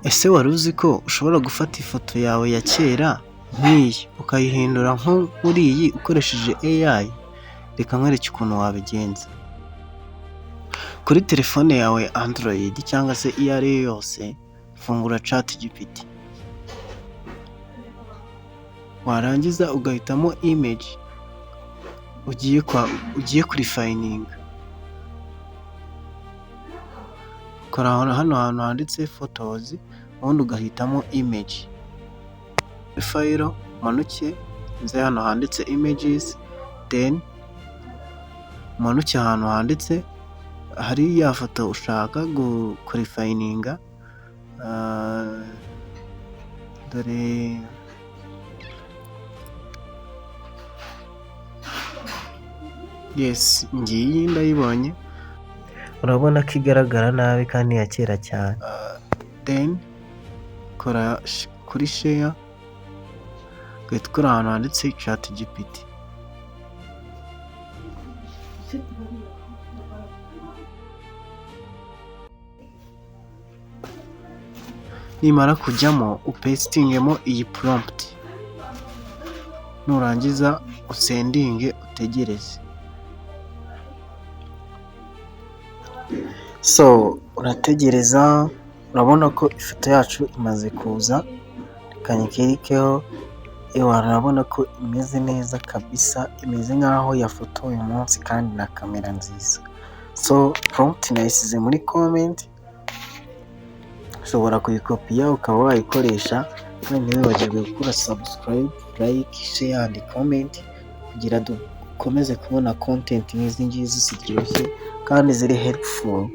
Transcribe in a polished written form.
Ese wari uzi ko ushobora gufata ifoto yawe ya kera nk'iyi ukayihindura nk'uriyi ukoresheje AI? Reka nkwereke ukuntu wabigenza. Kuri telefone yawe Android cyangwa se iyo ari yo yose, fungura ChatGPT. Warangiza ugahitamo image ugiye kurifayininga. Kora hano hantu handitse photos, ubundi ugahitamo image. File manuke nze hano handitse images, then manuke ahantu handitse hari ya foto ushaka kurifayininga. Dore yes, ngiyi ndayibonye. Urabona ko igaragara nabi kandi ya kera cyane. Then kora kuri share, ugahita ukora ahantu handitse ChatGPT. Nimara kujyamo upestingemo iyi prompt, nurangiza usendinge utegereze. So urategereza, urabona ko ifoto yacu imaze kuza. Reka nyikirikeho. Urabona ko imeze neza kabisa, imeze nk'aho yafotowe uyu munsi kandi na kamera nziza. So prompt nayisize muri comment, ushobora kuyikopiya ukaba wayikoresha. Ntiwibagirwe gukora subscribe, like, share and comment kugira dukomeze kubona content nk'izi ngizi ziryoshye kandi ziri helpful.